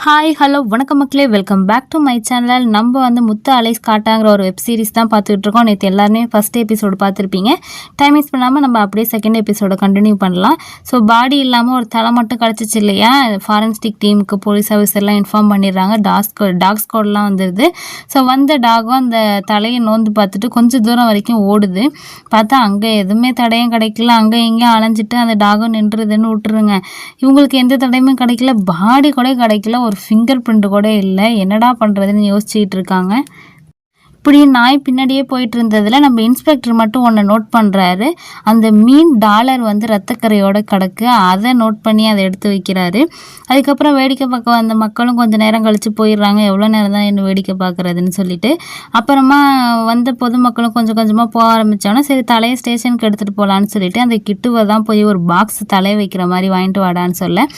Hi hello வணக்கம் மக்களே, welcome back to my channel. நம்ம முத்து அலைஸ் காட்டாங்கிற ஒரு வெப் சீரிஸ் தான் பார்த்துக்கிட்டு இருக்கோம். நேற்று எல்லாருமே ஃபஸ்ட் எபிசோடு பார்த்துருப்பீங்க. டைம் வேஸ்ட் பண்ணாமல் நம்ம அப்படியே செகண்ட் எபிசோட கண்டினியூ பண்ணலாம். ஸோ பாடி இல்லாமல் ஒரு தலை மட்டும் கிடச்சிச்சு இல்லையா, ஃபாரன்ஸ்டிக் டீமுக்கு போலீஸ் ஆஃபீஸர்லாம் இன்ஃபார்ம் பண்ணிடுறாங்க. டாக் ஸ்குவாட்லாம் வந்துடுது. ஸோ வந்த டாகும் அந்த தலையை நோந்து பார்த்துட்டு கொஞ்சம் தூரம் வரைக்கும் ஓடுது. பார்த்தா அங்கே எதுவுமே தடையும் கிடைக்கல. அங்கே எங்கேயும் அலைஞ்சிட்டு அந்த டாகும் நின்றுதுன்னு விட்டுருங்க. இவங்களுக்கு எந்த தடையுமே கிடைக்கல, பாடி கூட கிடைக்கல, ஒரு ஃபிங்கர் பிரிண்ட் கூட இல்லை. என்னடா பண்ணுறதுன்னு யோசிச்சுட்டு இருக்காங்க. இப்படி நாய் பின்னாடியே போயிட்டு இருந்ததுல நம்ம இன்ஸ்பெக்டர் மட்டும் ஒன்று நோட் பண்ணுறாரு. அந்த மீன் டாலர் ரத்தக்கரையோட கிடக்கு. அதை நோட் பண்ணி அதை எடுத்து வைக்கிறாரு. அதுக்கப்புறம் வேடிக்கை பார்க்க வந்த மக்களும் கொஞ்சம் நேரம் கழித்து போயிடுறாங்க. எவ்வளோ நேரம் தான் என்ன வேடிக்கை பார்க்குறதுன்னு சொல்லிட்டு. அப்புறமா வந்த பொதுமக்களும் கொஞ்சம் கொஞ்சமாக போக ஆரம்பித்தோன்னா சரி தலையை ஸ்டேஷனுக்கு எடுத்துகிட்டு போகலான்னு சொல்லிட்டு அந்த கிட்டுவை தான் போய் ஒரு பாக்ஸ் தலையை வைக்கிற மாதிரி வாங்கிட்டு வாடான்னு சொல்ல,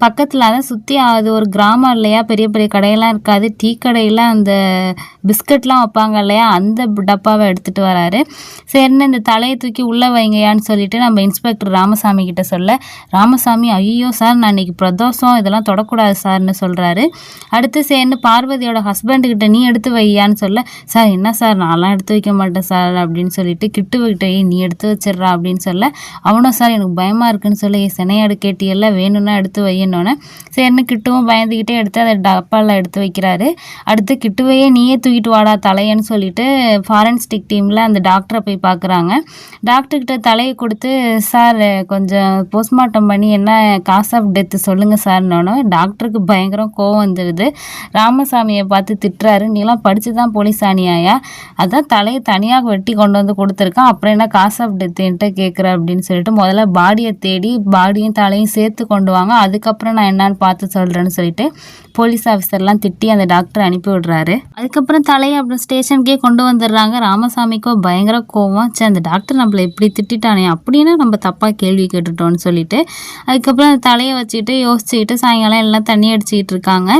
பக்கத்தில் அதை சுற்றி அது ஒரு கிராமம் இல்லையா, பெரிய பெரிய கடையெல்லாம் இருக்காது. டீ கடையில் அந்த பிஸ்கட்லாம் வைப்பாங்க இல்லையா, அந்த டப்பாவை எடுத்துகிட்டு வராரு. சரின்னு இந்த தலையை தூக்கி உள்ளே வைங்கயான்னு சொல்லிட்டு நம்ம இன்ஸ்பெக்டர் ராமசாமி கிட்ட சொல்ல, ராமசாமி ஐயோ சார் நான் இன்னைக்கு பிரதோஷம், இதெல்லாம் தொடக்கூடாது சார்னு சொல்கிறாரு. அடுத்து சேர்ந்து பார்வதியோட ஹஸ்பண்டுக்கிட்ட நீ எடுத்து வையான்னு சொல்ல, சார் என்ன சார் நான்லாம் எடுத்து வைக்க மாட்டேன் சார் அப்படின்னு சொல்லிட்டு கிட்டுக்கிட்ட நீ எடுத்து வச்சிட்றா அப்படின்னு சொல்ல, அவனும் சார் எனக்கு பயமாக இருக்குன்னு சொல்லி சினையாடு கேட்டியெல்லாம் வேணும்னா எடுத்து வையணுன்னே சரின்னு கிட்டுவும் பயந்துக்கிட்டே எடுத்து அதை டப்பாவில் எடுத்து வைக்கிறாரு. அடுத்து கிட்டுவையே நீயே தூக்கிட்டு வாடா தலையன்னு சொல்லிட்டு ஃபாரன்ஸ்டிக் டீமில் அந்த டாக்டரை போய் பார்க்குறாங்க. டாக்டர்கிட்ட தலையை கொடுத்து சார் கொஞ்சம் போஸ்ட்மார்ட்டம் பண்ணி என்ன காஸ் ஆஃப் டெத்து சொல்லுங்கள் சார்னோன்னு டாக்டருக்கு பயங்கரம் கோவம் வந்துடுது. ராமசாமியை பார்த்து திட்டுறாரு, நீலாம் படித்து தான் போலீஸ் ஆனியாயா, அதான் தலையை தனியாக வெட்டி கொண்டு வந்து கொடுத்துருக்கான், அப்புறம் என்ன காஸ் ஆஃப் டெத்துன்ட்டு கேட்குற அப்படின்னு சொல்லிட்டு முதல்ல பாடியை தேடி பாடியும் தலையும் சேர்த்து கொண்டு வாங்க, அதுக்கப்புறம் நான் என்னன்னு பார்த்து சொல்கிறேன்னு சொல்லிட்டு போலீஸ் ஆஃபீஸர்லாம் திட்டி அந்த டாக்டரை அனுப்பி விடுறாரு. அதுக்கப்புறம் தலையை அப்புறம் ஸ்டேஷனுக்கே கொண்டு வந்துடுறாங்க. ராமசாமிக்கோ பயங்கர கோவம், சரி அந்த டாக்டர் நம்மளை இப்படி திட்டானே அப்படின்னு நம்ம தப்பாக கேள்வி கேட்டுட்டோன்னு சொல்லிட்டு அதுக்கப்புறம் அந்த தலையை வச்சுக்கிட்டு யோசிச்சுக்கிட்டு சாயங்காலம் எல்லாம் தண்ணி அடிச்சுக்கிட்டு இருக்காங்க.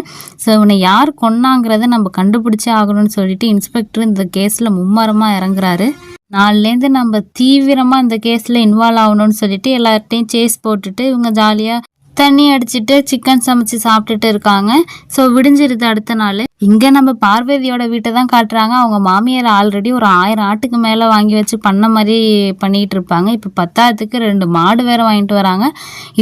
ஸோ இவனை யார் கொன்னாங்கிறத நம்ம கண்டுபிடிச்சே ஆகணும்னு சொல்லிட்டு இன்ஸ்பெக்டர் இந்த கேஸில் மும்மரமாக இறங்குறாரு. நாலுலேருந்து நம்ம தீவிரமாக இந்த கேஸில் இன்வால்வ் ஆகணும்னு சொல்லிட்டு எல்லார்ட்டையும் சேஸ் போட்டுட்டு இவங்க ஜாலியாக தண்ணி அடிச்சுட்டு சிக்கன் சமைச்சு சாப்பிட்டுட்டு இருக்காங்க. ஸோ விடிஞ்சிருது அடுத்த நாள். இங்கே நம்ம பார்வதியோட வீட்டை தான் காட்டுறாங்க. அவங்க மாமியார் ஆல்ரெடி ஒரு 1000 ஆட்டுக்கு மேலே வாங்கி வச்சு பண்ண மாதிரி பண்ணிகிட்டு இருப்பாங்க. இப்போ 10த்துக்கு 2 மாடு வேறு வாங்கிட்டு வராங்க.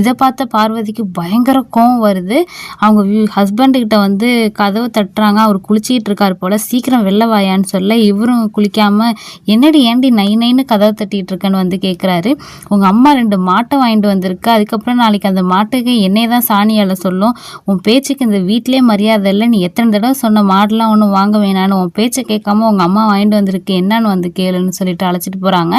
இதை பார்த்த பார்வதிக்கு பயங்கர கோவம் வருது. அவங்க ஹஸ்பண்டுக்கிட்ட கதவை தட்டுறாங்க. அவர் குளிச்சிக்கிட்டு இருக்கார் போல், சீக்கிரம் வெளில வாயான்னு சொல்ல இவரும் குளிக்காமல் என்னடி ஏண்டி நைன்னு கதவை தட்டிகிட்டு இருக்கேன்னு கேட்குறாரு. உங்கள் அம்மா 2 மாட்டை வாங்கிட்டு வந்திருக்கு, அதுக்கப்புறம் நாளைக்கு அந்த மாட்டுக்கு என்னை தான் சாணியால் சொல்லும், உன் பேச்சுக்கு இந்த வீட்டிலே மரியாதை இல்லை, நீ எத்தனை தடவை சொன்ன மாடெலாம் ஒன்றும் வாங்க வேணான்னு உன் பேச்சை கேட்காம உங்கள் அம்மா வாங்கிட்டு வந்திருக்கு, என்னன்னு கேளுன்னு சொல்லிட்டு அழைச்சிட்டு போகிறாங்க.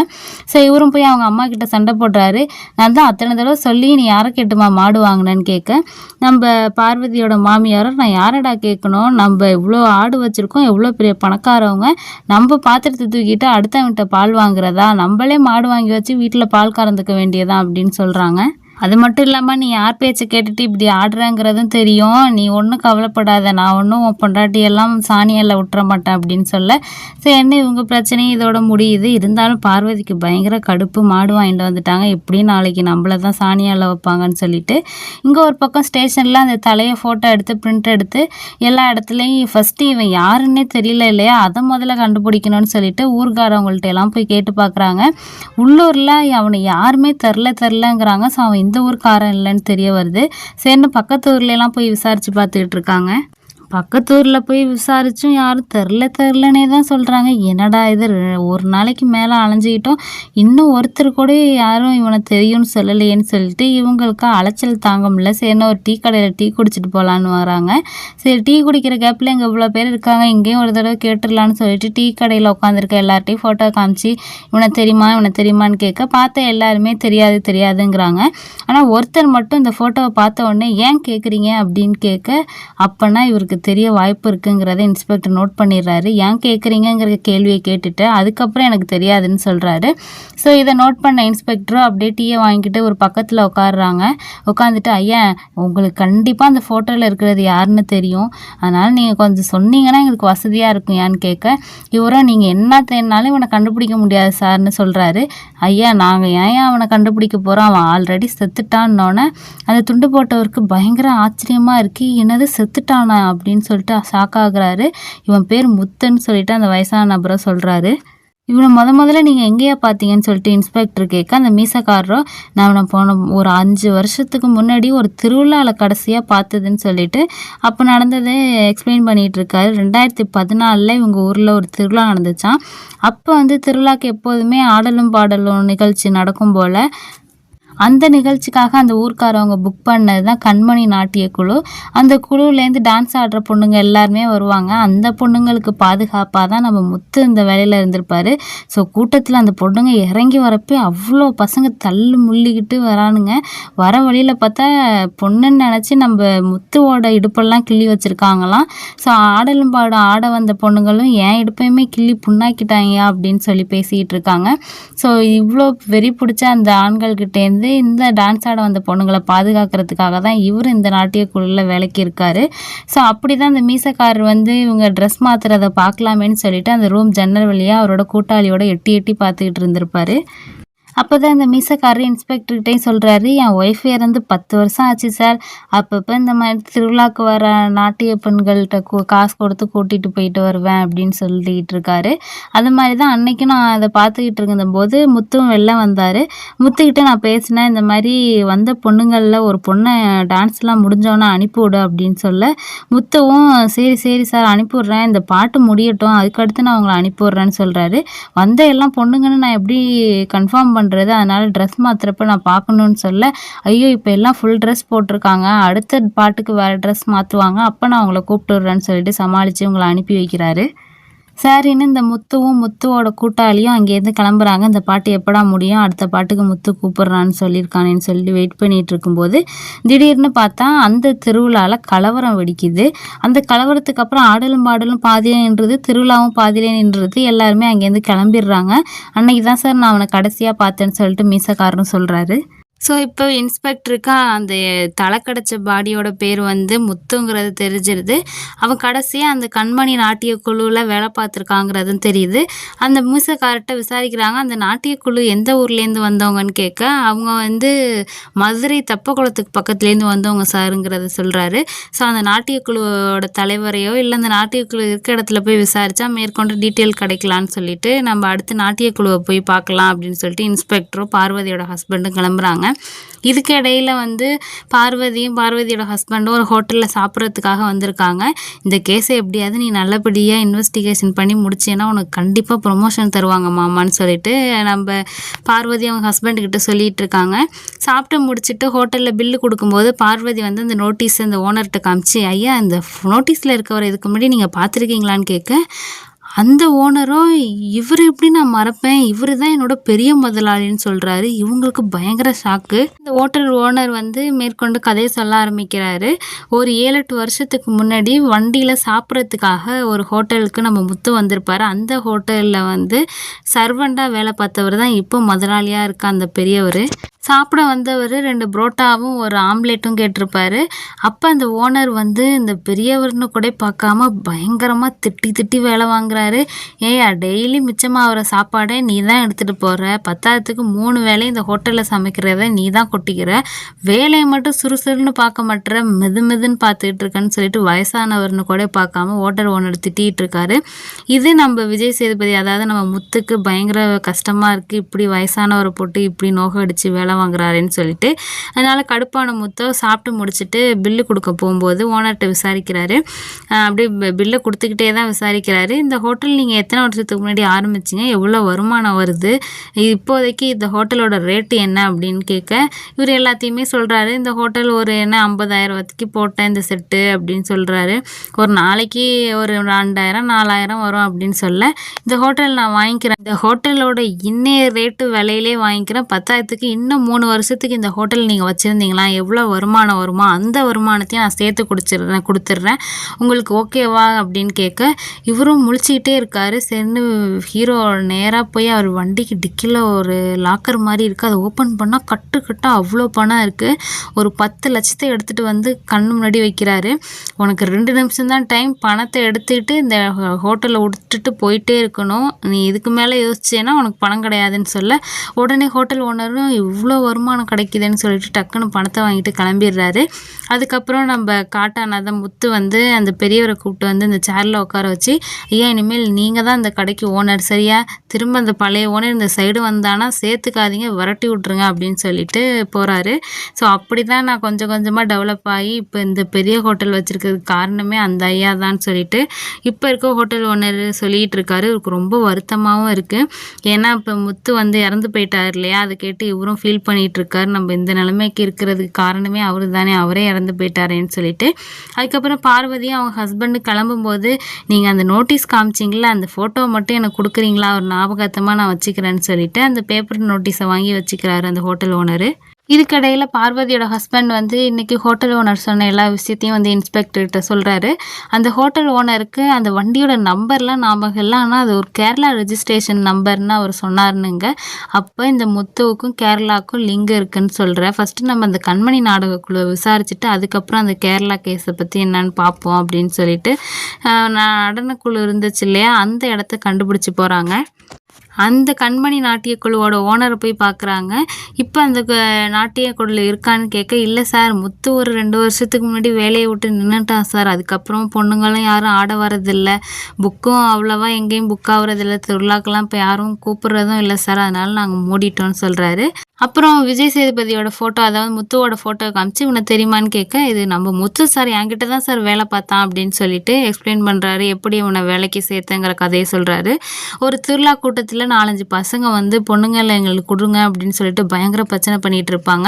ஸோ இவரும் போய் அவங்க அம்மா கிட்ட சண்டை போடுறாரு. நான் தான் அத்தனை தடவை சொல்லி நீ யாரை கேட்டுமா மாடு வாங்கினேன்னு கேட்க, நம்ம பார்வதியோட மாமியாரும் நான் யாரடா கேட்கணும், நம்ம இவ்வளோ ஆடு வச்சுருக்கோம், எவ்வளோ பெரிய பணக்காரவங்க, நம்ம பாத்திரத்தை தூக்கிட்டு அடுத்தவன்கிட்ட பால் வாங்குறதா, நம்மளே மாடு வாங்கி வச்சு வீட்டில் பால் கறந்துக்க வேண்டியதான் அப்படின்னு சொல்கிறாங்க. அது மட்டும் இல்லாமல் நீ யார் பேச்சை கேட்டுட்டு இப்படி ஆடுறங்கிறதும் தெரியும், நீ ஒன்றும் கவலைப்படாத, நான் ஒன்றும் உன் பொண்டாட்டியெல்லாம் சாணியில் விட்டுற மாட்டேன் அப்படின்னு சொல்ல, சரி என்ன இவங்க பிரச்சனையும் இதோட முடியுது. இருந்தாலும் பார்வதிக்கு பயங்கர கடுப்பு, மாடு வாங்கிட்டு வந்துட்டாங்க, எப்படியும் நாளைக்கு நம்மளை தான் சாணியால் வைப்பாங்கன்னு சொல்லிட்டு இங்கே ஒரு பக்கம் ஸ்டேஷனில் அந்த தலையை ஃபோட்டோ எடுத்து பிரிண்ட் எடுத்து எல்லா இடத்துலையும் ஃபஸ்ட்டு இவன் யாருன்னே தெரியல இல்லையா, அதை முதல்ல கண்டுபிடிக்கணும்னு சொல்லிட்டு ஊர்காரவங்கள்ட்ட எல்லாம் போய் கேட்டு பார்க்குறாங்க. உள்ளூரில் அவனை யாருமே தெரிலங்கிறாங்க. ஸோ அவன் இந்த ஊர்க்காரன் இல்லைன்னு தெரிய வருது. சரின்னு பக்கத்து ஊர்லாம் போய் விசாரித்து பார்த்துக்கிட்டு இருக்காங்க. பக்கத்தூரில் போய் விசாரிச்சும் யாரும் தெரிலனே தான் சொல்கிறாங்க. என்னடா இது, ஒரு நாளைக்கு மேலே அலைஞ்சிக்கிட்டோம், இன்னும் ஒருத்தர் கூட யாரும் இவனை தெரியும்னு சொல்லலையேன்னு சொல்லிட்டு இவங்களுக்கு அலைச்சல் தாங்க முடியல. சரின்னு ஒரு டீ கடையில் டீ குடிச்சிட்டு போகலான்னு வராங்க. சரி டீ குடிக்கிற கேப்பில் இங்கே இவ்வளோ பேர் இருக்காங்க, இங்கேயும் ஒரு தடவை கேட்டுடலான்னு சொல்லிட்டு டீ கடையில் உட்காந்துருக்க எல்லார்ட்டையும் ஃபோட்டோ காமிச்சு இவனை தெரியுமான்னு கேட்க, பார்த்த எல்லாருமே தெரியாதுங்கிறாங்க. ஆனால் ஒருத்தர் மட்டும் இந்த ஃபோட்டோவை பார்த்த உடனே ஏன் கேட்குறீங்க அப்படின்னு கேட்க, அப்போனா இவருக்கு தெரிய வாய்ப்பு இருக்குங்கிறத இன்ஸ்பெக்டர் நோட் பண்ணிடுறாரு. ஏன் கேட்குறீங்கிற கேள்வியை கேட்டுட்டு அதுக்கப்புறம் எனக்கு தெரியாதுன்னு சொல்கிறாரு. ஸோ இதை நோட் பண்ண இன்ஸ்பெக்டரும் அப்படியே டீயை வாங்கிட்டு ஒரு பக்கத்தில் உட்காடுறாங்க. உட்காந்துட்டு, ஐயா உங்களுக்கு கண்டிப்பாக அந்த ஃபோட்டோவில் இருக்கிறது யாருன்னு தெரியும், அதனால் நீங்கள் கொஞ்சம் சொன்னீங்கன்னா எங்களுக்கு வசதியாக இருக்கும் ஏன்னு கேட்க, இவரும் நீங்கள் என்ன தேடினாலும் இவனை கண்டுபிடிக்க முடியாது சார்னு சொல்கிறாரு. ஐயா நாங்கள் ஏன் அவனை கண்டுபிடிக்க போகிறோம், அவன் ஆல்ரெடி செத்துட்டான்னொன்னே அந்த துண்டு போட்டவருக்கு பயங்கர ஆச்சரியமாக இருக்குது. என்னது செத்துட்டானா அப்படின்னு சொல்லிட்டு ஷாக் ஆகுறாரு. இவன் பேர் முத்துன்னு சொல்லிட்டு அந்த வயசான நபரை சொல்கிறாரு. இவனை முதல்ல நீங்கள் எங்கேயா பார்த்தீங்கன்னு சொல்லிட்டு இன்ஸ்பெக்டர் கேட்க, அந்த மீசக்காரரோ நான் போன ஒரு 5 வருஷத்துக்கு முன்னாடி ஒரு திருவிழாவில் கடைசியாக பார்த்ததுன்னு சொல்லிட்டு அப்போ நடந்ததை எக்ஸ்பிளைன் பண்ணிகிட்டு இருக்காரு. 2014 இவங்க ஊரில் ஒரு திருவிழா நடந்துச்சான். அப்போ வந்து திருவிழாக்கு எப்போதுமே ஆடலும் பாடலும் நிகழ்ச்சி நடக்கும் போல் அந்த நிகழ்ச்சிக்காக அந்த ஊர்க்காரவங்க புக் பண்ணது தான் கண்மணி நாட்டிய குழு. அந்த குழுவிலேருந்து டான்ஸ் ஆடுற பொண்ணுங்க எல்லாருமே வருவாங்க. அந்த பொண்ணுங்களுக்கு பாதுகாப்பாக தான் நம்ம முத்து இந்த வேலையில் இருந்திருப்பார். ஸோ கூட்டத்தில் அந்த பொண்ணுங்க இறங்கி வரப்போ அவ்வளோ பசங்க தள்ளு முள்ளிக்கிட்டு வரானுங்க. வர வழியில் பார்த்தா பொண்ணுன்னு நினச்சி நம்ம முத்துவோட இடுப்பெல்லாம் கிள்ளி வச்சுருக்காங்களாம். ஸோ ஆடலும் பாடம் ஆட வந்த பொண்ணுங்களும் என் இடுப்பையுமே கிள்ளி புண்ணாக்கிட்டாங்க அப்படின்னு சொல்லி பேசிக்கிட்டு இருக்காங்க. ஸோ இவ்வளோ வெறி பிடிச்ச அந்த ஆண்கள்கிட்டேருந்து இந்த டான்ஸ் ஆட வந்த பொண்ணுங்களை பாதுகாக்கிறதுக்காக தான் இவர் இந்த நாட்டிய குழுவில் வேலைக்கு இருக்காரு. ஸோ அப்படி தான் அந்த மீசக்காரர் வந்து இவங்க ட்ரெஸ் மாற்றுறதை பார்க்கலாமேன்னு சொல்லிட்டு அந்த ரூம் ஜன்னல் வழியாக அவரோட கூட்டாளியோட எட்டி எட்டி பார்த்துக்கிட்டு இருந்திருப்பாரு. அப்போ தான் இந்த மீசக்காரர் இன்ஸ்பெக்டர்கிட்டையும் சொல்கிறாரு, என் ஒய்ஃப் இறந்து 10 வருஷம் ஆச்சு சார். அப்பப்போ இந்த மாதிரி திருவிழாக்கு வர நாட்டிய பெண்கள்கிட்ட காசு கொடுத்து கூட்டிகிட்டு போயிட்டு வருவேன் அப்படின்னு சொல்லிக்கிட்டு இருக்காரு. அது மாதிரி தான் அன்னைக்கு நான் அதை பார்த்துக்கிட்டு இருந்தபோது முத்துவும் வெளில வந்தார். முத்துக்கிட்ட நான் பேசினேன், இந்த மாதிரி வந்த பொண்ணுங்களில் ஒரு பொண்ணை டான்ஸ்லாம் முடிஞ்சோன்னே அனுப்பிவிடு அப்படின்னு சொல்ல, முத்துவும் சரி சரி சார் அனுப்பிவிட்றேன், இந்த பாட்டு முடியட்டும் அதுக்கடுத்து நான் அவங்கள அனுப்பிவிட்றேன்னு சொல்கிறாரு. வந்த எல்லாம் பொண்ணுங்கன்னு நான் எப்படி கன்ஃபார்ம் பண்ணுறது, அதனால் ட்ரெஸ் மாற்றுறப்ப நான் பார்க்கணுன்னு சொல்ல, ஐயோ இப்போ எல்லாம் ஃபுல் ட்ரெஸ் போட்டிருக்காங்க, அடுத்த பாட்டுக்கு வேறு ட்ரெஸ் மாற்றுவாங்க, அப்போ நான் அவங்கள கூப்பிட்டு விட்றேன்னு சொல்லிட்டு சமாளித்து உங்களை அனுப்பி வைக்கிறாரு. சரின்னு இந்த முத்துவும் முத்துவோட கூட்டாளியும் அங்கேருந்து கிளம்புறாங்க. இந்த பாட்டு எப்படா முடியும், அடுத்த பாட்டுக்கு முத்து கூப்பிட்றான்னு சொல்லியிருக்கானேன்னு சொல்லி வெயிட் பண்ணிகிட்டு இருக்கும்போது திடீர்னு பார்த்தா அந்த திருவிழாவில் கலவரம் வெடிக்குது. அந்த கலவரத்துக்கு அப்புறம் ஆடலும் பாடலும் பாதியிலே நின்றது, திருவிழாவும் பாதியிலே நின்றது. எல்லாருமே அங்கேருந்து கிளம்பிடுறாங்க. அன்னைக்கு தான் சார் நான் அவனை கடைசியாக பார்த்தேன்னு சொல்லிட்டு மீசக்காரன்னு சொல்கிறாரு. ஸோ இப்போ இன்ஸ்பெக்டருக்கு அந்த தலை கிடச்ச பாடியோட பேர் வந்து முத்துங்கிறது தெரிஞ்சிருது. அவன் கடைசியாக அந்த கண்மணி நாட்டிய குழுவில் வேலை பார்த்துருக்காங்கிறதும் தெரியுது. அந்த மீசக்கார்ட்ட விசாரிக்கிறாங்க, அந்த நாட்டிய குழு எந்த ஊர்லேருந்து வந்தவங்கன்னு கேட்க, அவங்க வந்து மதுரை தெப்பக்குளத்துக்கு பக்கத்துலேருந்து வந்தவங்க சாருங்கிறத சொல்கிறாரு. ஸோ அந்த நாட்டிய குழுவோட தலைவரையோ இல்லை அந்த நாட்டிய குழு இருக்க இடத்துல போய் விசாரித்தா மேற்கொண்டு டீட்டெயில் கிடைக்கலான்னு சொல்லிட்டு நம்ம அடுத்து நாட்டிய குழுவை போய் பார்க்கலாம் அப்படின்னு சொல்லிட்டு இன்ஸ்பெக்டரும் பார்வதியோட ஹஸ்பண்டும் கிளம்புறாங்க. இதுக்கு இடையில வந்து பார்வதியோட ஹஸ்பண்டும் ஒரு ஹோட்டலில் சாப்பிட்றதுக்காக வந்திருக்காங்க. இந்த கேஸை எப்படியாவது நீ நல்லபடியாக இன்வெஸ்டிகேஷன் பண்ணி முடிச்சேன்னா உனக்கு கண்டிப்பாக ப்ரொமோஷன் தருவாங்க மாமான்னு சொல்லிட்டு நம்ம பார்வதி அவங்க ஹஸ்பண்டுக்கிட்ட சொல்லிகிட்டு இருக்காங்க. சாப்பிட்டு முடிச்சுட்டு ஹோட்டலில் பில்லு கொடுக்கும்போது பார்வதி வந்து அந்த நோட்டீஸ் அந்த ஓனர்கிட்ட காமிச்சு, ஐயா இந்த நோட்டீஸில் இருக்கவரை இதுக்கு முன்னாடி நீங்கள் பார்த்துருக்கீங்களான்னு கேட்க, அந்த ஓனரும் இவர் எப்படி நான் மறப்பேன், இவர் தான் என்னோட பெரிய முதலாளின்னு சொல்கிறாரு. இவங்களுக்கு பயங்கர ஷாக்கு. இந்த ஹோட்டல் ஓனர் வந்து மேற்கொண்டு கதையை சொல்ல ஆரம்பிக்கிறாரு. ஒரு 7-8 வருஷத்துக்கு முன்னாடி வண்டியில் சாப்பிட்றதுக்காக ஒரு ஹோட்டலுக்கு நம்ம முத்து வந்திருப்பார். அந்த ஹோட்டலில் வந்து சர்வெண்ட்டாக வேலை பார்த்தவர் தான் இப்போ முதலாளியாக இருக்க அந்த பெரியவர். சாப்பிட வந்தவர் 2 புரோட்டாவும் ஒரு ஆம்லேட்டும் கேட்டிருப்பாரு. அப்போ அந்த ஓனர் வந்து இந்த பெரியவர்னு கூட பார்க்காம பயங்கரமாக திட்டி வேலை வாங்குறாரு. ஏயா டெய்லி மிச்சமாகிற சாப்பாடை நீ தான் எடுத்துகிட்டு போகிற, 10த்துக்கு 3 வேலையும் இந்த ஹோட்டலில் சமைக்கிறத நீ தான் கொட்டிக்கிற, வேலையை மட்டும் சுறுசுறுன்னு பார்க்க மாட்டேற, மெதுன்னு பார்த்துக்கிட்டு இருக்கேன்னு சொல்லிட்டு வயசானவர்னு கூட பார்க்காம ஹோட்டல் ஓனர் திட்டிகிட்டு இருக்காரு. இது நம்ம விஜய் சேதுபதி, அதாவது நம்ம முத்துக்கு பயங்கர கஷ்டமாக இருக்குது, இப்படி வயசானவரை போட்டு இப்படி நோக அடித்து வேலை வாங்குறாருன்னு சொல்லிட்டு. அதனால் கடுப்பான முத்தோ சாப்பிட்டு முடிச்சுட்டு பில்லு கொடுக்க போகும்போது ஓனர்கிட்ட விசாரிக்கிறாரு. அப்படியே பில்லை கொடுத்துக்கிட்டே தான் விசாரிக்கிறாரு. இந்த ஹோட்டல் நீங்கள் எத்தனை வருஷத்துக்கு முன்னாடி ஆரம்பிச்சிங்க, எவ்வளோ வருமானம் வருது, இப்போதைக்கு இந்த ஹோட்டலோட ரேட்டு என்ன அப்படின்னு கேட்க, இவர் எல்லாத்தையுமே சொல்கிறாரு. இந்த ஹோட்டல் ஒரு 50,000 போட்டேன் இந்த செட்டு அப்படின்னு சொல்கிறாரு. ஒரு நாளைக்கு ஒரு 2,000-4,000 வரும் அப்படின்னு சொல்ல, இந்த ஹோட்டல் நான் வாங்கிக்கிறேன், இந்த ஹோட்டலோட இன்னைய ரேட்டு விலையிலே வாங்கிக்கிறேன், 10,000க்கு இன்னும் இன்னும் 3 வருஷத்துக்கு இந்த ஹோட்டல் நீங்கள் வச்சுருந்தீங்களா, எவ்வளோ வருமானம் வருமோ அந்த வருமானத்தையும் நான் சேர்த்து கொடுத்துட்றேன், உங்களுக்கு ஓகேவா அப்படின்னு கேட்க, இவரும் முழிச்சிக்கிட்டே இருக்காரு. சரின்னு ஹீரோ நேராக போய் அவர் வண்டிக்கு டிக்கியில் ஒரு லாக்கர் மாதிரி இருக்குது, அதை ஓப்பன் பண்ணால் கட்டாக அவ்வளோ பணம் இருக்குது. ஒரு 10 லட்சத்தை எடுத்துகிட்டு வந்து கண்ணு முன்னாடி வைக்கிறாரு. உனக்கு 2 நிமிஷம் தான் டைம், பணத்தை எடுத்துக்கிட்டு இந்த ஹோட்டலில் விட்டுட்டு போயிட்டே இருக்கணும், நீ இதுக்கு மேலே யோசிச்சேன்னா உனக்கு பணம் கிடையாதுன்னு சொல்ல, உடனே ஹோட்டல் ஓனரும் இவ்வளோ வருமானம் கிடைக்குதுன்னு சொல்லிட்டு டக்குன்னு பணத்தை வாங்கிட்டு கிளம்பிடுறாரு. அதுக்கப்புறம் நம்ம காட்டானதான் முத்து வந்து அந்த பெரியவரை கூப்பிட்டு வந்து இந்த சேரில் உட்கார வச்சு, ஐயா இனிமேல் நீங்கள் தான் இந்த கடைக்கு ஓனர் சரியா, திரும்ப அந்த பழைய ஓனர் இந்த சைடு வந்தானா சேர்த்துக்காதீங்க, விரட்டி விட்ருங்க அப்படின்னு சொல்லிட்டு போகிறாரு. ஸோ அப்படி தான் நான் கொஞ்சம் கொஞ்சமாக டெவலப் ஆகி இப்போ இந்த பெரிய ஹோட்டல் வச்சுருக்கிறதுக்கு காரணமே அந்த ஐயா தான் சொல்லிட்டு இப்போ இருக்க ஹோட்டல் ஓனர் சொல்லிகிட்டு இருக்காரு. இவருக்கு ரொம்ப வருத்தமாகவும் இருக்குது. ஏன்னா இப்போ முத்து வந்து இறந்து போயிட்டார் இல்லையா, அதை கேட்டு இவரும் ஃபீல் பண்ணிகிட்டு இருக்காரு. நம்ம இந்த நிலைமைக்கு இருக்கிறதுக்கு காரணமே அவரு தானே, அவரே இறந்து போயிட்டாரேன்னு சொல்லிட்டு. அதுக்கப்புறம் பார்வதியும் அவங்க ஹஸ்பண்டு கிளம்பும்போது, நீங்கள் அந்த நோட்டீஸ் காமிச்சிங்களா, அந்த ஃபோட்டோவை மட்டும் எனக்கு கொடுக்குறீங்களா, ஒரு ஞாபகத்தமாக நான் வச்சுக்கிறேன்னு சொல்லிட்டு அந்த பேப்பர் நோட்டீஸை வாங்கி வச்சுக்கிறாரு அந்த ஹோட்டல் ஓனரு. இதுக்கடையில் பார்வதியோட ஹஸ்பண்ட் வந்து இன்றைக்கி ஹோட்டல் ஓனர் சொன்ன எல்லா விஷயத்தையும் வந்து இன்ஸ்பெக்டர்கிட்ட சொல்கிறாரு. அந்த ஹோட்டல் ஓனருக்கு அந்த வண்டியோட நம்பர்லாம் ஞாபகம் இல்லை, ஆனால் அது ஒரு கேரளா ரெஜிஸ்ட்ரேஷன் நம்பர்னு அவர் சொன்னாருனுங்க. அப்போ இந்த முத்துவுக்கும் கேரளாவுக்கும் லிங்க் இருக்குன்னு சொல்கிறேன். ஃபஸ்ட்டு நம்ம அந்த கண்மணி நாடகக்குழுவை விசாரிச்சுட்டு அதுக்கப்புறம் அந்த கேரளா கேஸை பற்றி என்னன்னு பார்ப்போம் அப்படின்னு சொல்லிட்டு நடனக்குழு இருந்துச்சு இல்லையா, அந்த இடத்த கண்டுபிடிச்சி போகிறாங்க. அந்த கண்மணி நாட்டியக்குழுவோட ஓனரை போய் பார்க்குறாங்க. இப்போ அந்த நாட்டியக்குழுவில் இருக்கான்னு கேட்க, இல்லை சார் முத்து ஒரு 2 வருஷத்துக்கு முன்னாடி வேலையை விட்டு நின்றுட்டான் சார், அதுக்கப்புறம் பொண்ணுங்களும் யாரும் ஆட வரதில்லை, புக்கும் அவ்வளோவா எங்கேயும் புக் ஆகுறதில்லை, திருவிழாக்கெல்லாம் இப்போ யாரும் கூப்பிட்றதும் இல்லை சார், அதனால் நாங்கள் மூடிட்டோன்னு சொல்கிறாரு. அப்புறம் விஜய் சேதுபதியோட ஃபோட்டோ, அதாவது முத்துவோட ஃபோட்டோ காமிச்சு இவனை தெரியுமான்னு கேட்க, இது நம்ம முத்து சார், என்கிட்ட தான் சார் வேலை பார்த்தான் அப்படின்னு சொல்லிட்டு எக்ஸ்பிளைன் பண்ணுறாரு. எப்படி இவனை வேலைக்கு சேர்த்துங்கிற கதையை சொல்கிறாரு. ஒரு திருவிழா கூட்டத்தில் 4-5 பசங்க வந்து பொண்ணுங்களை எங்களுக்கு கொடுங்க அப்படின்னு சொல்லிட்டு பயங்கர பிரச்சனை பண்ணிகிட்டு இருப்பாங்க.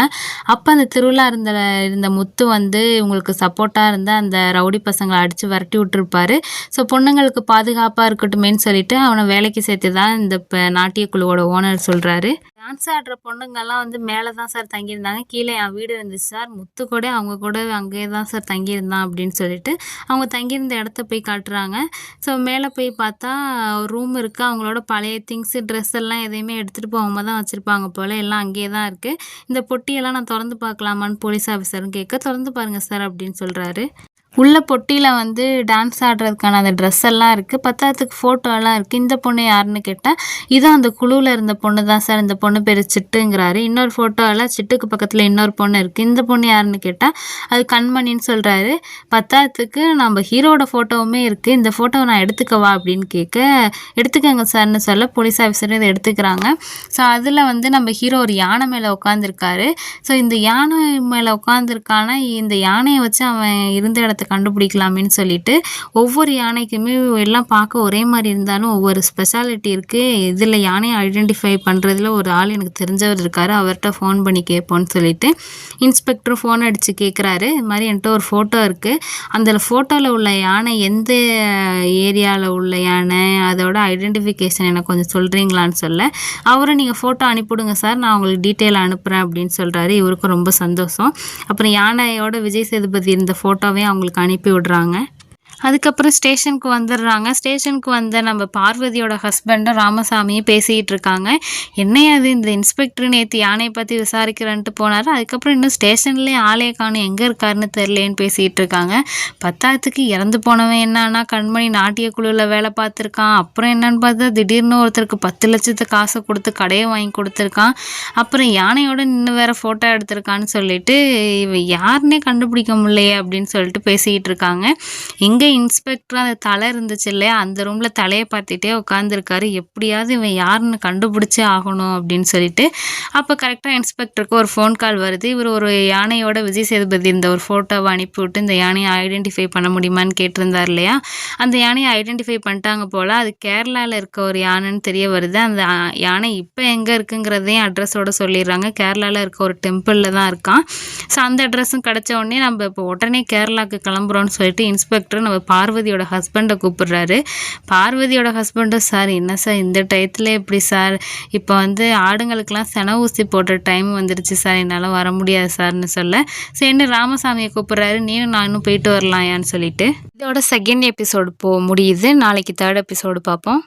அப்போ அந்த திருவிழா இருந்த முத்து வந்து இவங்களுக்கு சப்போர்ட்டாக இருந்த அந்த ரவுடி பசங்களை அடித்து விரட்டி விட்டுருப்பாரு. ஸோ பொண்ணுங்களுக்கு பாதுகாப்பாக இருக்கட்டுமேன்னு சொல்லிட்டு அவனை வேலைக்கு சேர்த்து தான் இந்த நாட்டியக்குழுவோட ஓனர் சொல்கிறாரு. டான்ஸ் ஆடுற பொண்ணுங்கள்லாம் வந்து மேலே தான் சார் தங்கியிருந்தாங்க, கீழே என் வீடு இருந்துச்சு சார், முத்து கூட அவங்க கூட அங்கேயே தான் சார் தங்கியிருந்தான் அப்படின்னு சொல்லிட்டு அவங்க தங்கியிருந்த இடத்த போய் காட்டுறாங்க. ஸோ மேலே போய் பார்த்தா ரூம் இருக்குது, அவங்களோட பழைய திங்ஸு ட்ரெஸ் எல்லாம் எதையுமே எடுத்துகிட்டு போகாமல் தான் வச்சுருப்பாங்க போல், எல்லாம் அங்கேயே தான் இருக்குது. இந்த பொட்டியெல்லாம் நான் திறந்து பார்க்கலாமான்னு போலீஸ் ஆஃபீஸரும் கேட்க, திறந்து பாருங்கள் சார் அப்படின்னு சொல்கிறாரு. உள்ள பொட்டியில் வந்து டான்ஸ் ஆடுறதுக்கான அந்த ட்ரெஸ் எல்லாம் இருக்குது, பத்தாததுக்கு ஃபோட்டோலாம் இருக்குது. இந்த பொண்ணு யாருன்னு கேட்டால், இதுவும் அந்த குழுவில் இருந்த பொண்ணு தான் சார், இந்த பொண்ணு பேர் சிட்டுங்கிறாரு. இன்னொரு ஃபோட்டோவில் சிட்டுக்கு பக்கத்தில் இன்னொரு பொண்ணு இருக்குது, இந்த பொண்ணு யாருன்னு கேட்டால் அது கண்மணின்னு சொல்கிறாரு. பத்தாததுக்கு நம்ம ஹீரோட ஃபோட்டோவுமே இருக்குது, இந்த ஃபோட்டோவை நான் எடுத்துக்கவா அப்படின்னு கேட்க, எடுத்துக்கங்க சார்னு சொல்ல போலீஸ் ஆஃபீஸர் இதை எடுத்துக்கிறாங்க. ஸோ அதில் வந்து நம்ம ஹீரோ ஒரு யானை மேலே உட்காந்துருக்காரு. ஸோ இந்த யானை மேலே உட்காந்துருக்கானா, இந்த யானையை வச்சு அவன் இருந்த இடத்த கண்டுபிடிக்கலாமேன்னு சொல்லிட்டு ஒவ்வொரு யானைக்குமே எல்லாம் பார்க்க ஒரே மாதிரி இருந்தாலும் ஒவ்வொரு ஸ்பெஷாலிட்டி இருக்குது. இதில் யானையை ஐடென்டிஃபை பண்ணுறதுல ஒரு ஆள் எனக்கு தெரிஞ்சவர் இருக்கார், அவர்கிட்ட ஃபோன் பண்ணி கேட்போன்னு சொல்லிட்டு இன்ஸ்பெக்டர் ஃபோன் அடித்து கேட்குறாரு. இது மாதிரி என்கிட்ட ஒரு ஃபோட்டோ இருக்குது, அந்த ஃபோட்டோவில் உள்ள யானை எந்த ஏரியாவில் உள்ள யானை, அதோட ஐடென்டிஃபிகேஷன் எனக்கு கொஞ்சம் சொல்கிறீங்களான்னு சொல்ல, அவரும் நீங்கள் ஃபோட்டோ அனுப்பிவிடுங்க சார், நான் உங்களுக்கு டீட்டெயில் அனுப்புகிறேன் அப்படின்னு சொல்கிறாரு. இவருக்கும் ரொம்ப சந்தோஷம். அப்புறம் யானையோட விஜய் சேதுபதி இருந்த ஃபோட்டோவையும் அவங்களுக்கு அனுப்பி விடுறாங்க. அதுக்கப்புறம் ஸ்டேஷனுக்கு வந்துடுறாங்க. ஸ்டேஷனுக்கு வந்த நம்ம பார்வதியோட ஹஸ்பண்டும் ராமசாமியும் பேசிகிட்டு இருக்காங்க. என்னையா அது, இந்த இன்ஸ்பெக்டர் நேற்று யானையை பற்றி விசாரிக்கிறேன்ட்டு போனார், அதுக்கப்புறம் இன்னும் ஸ்டேஷன்லேயே ஆளே காணும், எங்கே இருக்காருன்னு தெரிலேன்னு பேசிகிட்டு இருக்காங்க. பத்தாயிரத்துக்கு இறந்து போனவன் என்னன்னா கண்மணி நாட்டிய குழுவில் வேலை பார்த்துருக்கான், அப்புறம் என்னன்னு பார்த்தா திடீர்னு ஒருத்தருக்கு 10 லட்சத்து காசை கொடுத்து கடையை வாங்கி கொடுத்துருக்கான், அப்புறம் யானையோட நின்று வேற ஃபோட்டோ எடுத்திருக்கான்னு சொல்லிட்டு இவன் யாருன்னே கண்டுபிடிக்க முடியலையே அப்படின்னு சொல்லிட்டு பேசிக்கிட்டு இருக்காங்க. இங்கே இன்ஸ்பெக்டர் அந்த தலை இருந்துச்சு இல்லையா, அந்த ரூமில் தலையை பார்த்துட்டே உட்காந்துருக்காரு. எப்படியாவது இவன் யாருன்னு கண்டுபிடிச்சே ஆகணும் அப்படின்னு சொல்லிட்டு. அப்போ கரெக்டாக இன்ஸ்பெக்டருக்கு ஒரு ஃபோன் கால் வருது. இவர் ஒரு யானையோட விஜய் சேதுபதி இந்த ஒரு ஃபோட்டோவை அனுப்பிவிட்டு இந்த யானையை ஐடென்டிஃபை பண்ண முடியுமான்னு கேட்டிருந்தார் இல்லையா, அந்த யானையை ஐடென்டிஃபை பண்ணிட்டாங்க போல். அது கேரளாவில் இருக்க ஒரு யானைன்னு தெரிய வருது. அந்த யானை இப்போ எங்கே இருக்குங்கிறதையும் அட்ரஸோடு சொல்லிடுறாங்க. கேரளாவில் இருக்க ஒரு டெம்பிளில் தான் இருக்கான். ஸோ அந்த அட்ரஸும் கிடச்ச உடனே நம்ம இப்போ உடனே கேரளாவுக்கு கிளம்புறோன்னு சொல்லிட்டு இன்ஸ்பெக்டர் நம்ம பார்வதியோட ஹஸ்பண்டை கூப்பிடுறாரு. பார்வதியோட ஹஸ்பண்டும், சார் என்ன சார் இந்த டயத்தில் எப்படி சார், இப்போ வந்து ஆடுங்களுக்கெல்லாம் சென ஊசி போடுற டைம் வந்துருச்சு சார், என்னால் வர முடியாது சார்னு சொல்ல, சரின்னு ராமசாமியை கூப்பிடுறாரு. நீனும் நானும் போயிட்டு வரலாயான்னு சொல்லிட்டு. இதோட செகண்ட் எபிசோடு முடியுது. நாளைக்கு தேர்ட் எபிசோடு பார்ப்போம்.